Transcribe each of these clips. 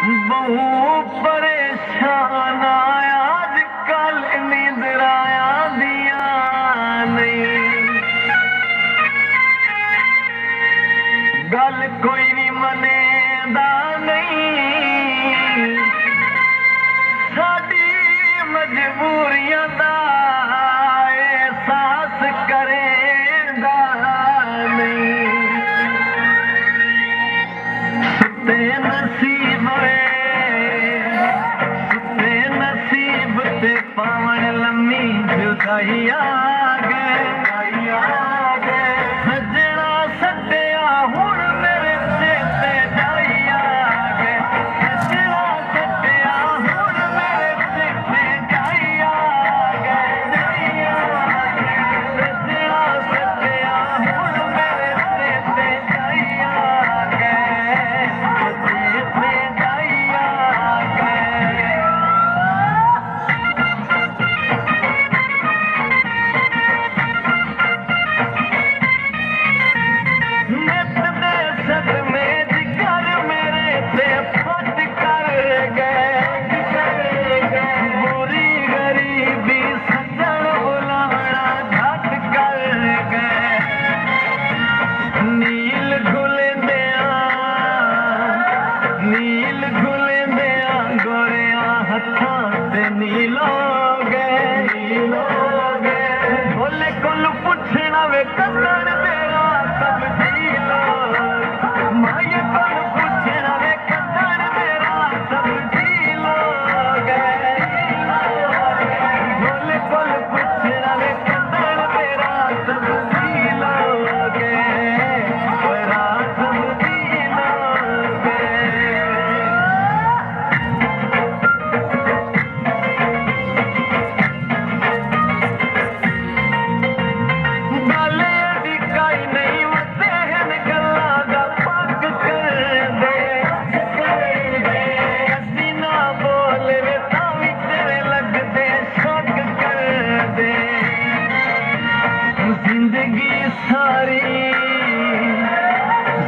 बहु परेशान आजकल निंदराया दिया नहीं गल कोई नहीं मनेदा नहीं साडी मजबूरियां दा एहसास करेंदा नहीं सुते नसीब सुते नसीब ते पावन लम्मी जुदाइया सजना सटिया हुण मेरे चेते जाइया सजना सटिया हुण मेरे चेते जाइया सजना सटिया हुण मेरे चेते जाइया नील घुलेंदिया गोरिया हथा ते नीलो गए बोले कुल पुछना वे कदर तेरा सब जीलो माये कुल पुछना वे कदर तेरा सब जीलो बोले कुल पुछना वे कदर तेरा सब जीलो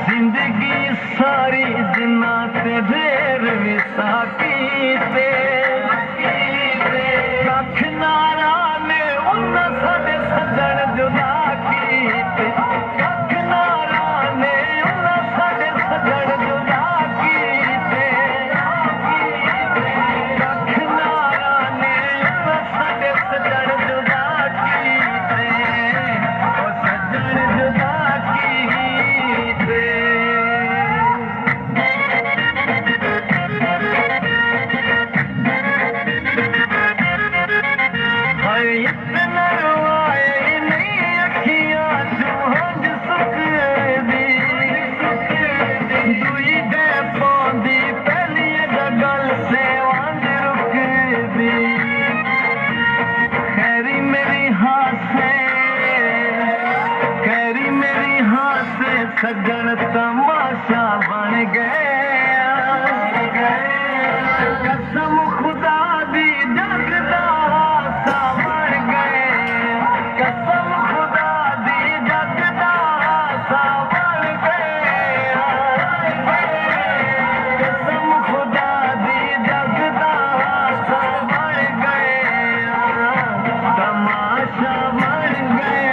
जिंदगी सारी जिन्ना ते ढेर विसाखी ते कख नारा ने उन्ना साडे सजण जुदा कीते कख नारा ने उन्ना साडे सजण जुदा कीते कख नारा ने उन्ना साडे सजण जुदा कीते ओ सजण जुदा कीते सजन तमाशा बन गए कसम खुदा दी जगदा सा बन गए कसम खुदा दी जगदा सा बन गए कसम खुदा दी जगदा सा बन गए तमाशा बन गए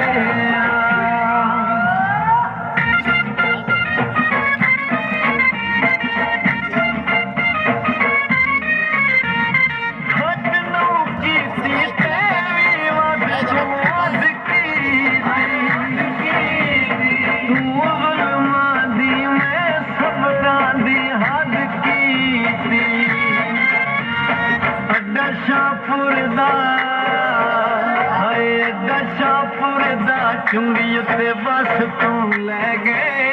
शाहपुर दा चुंगी ते बस तू लै गए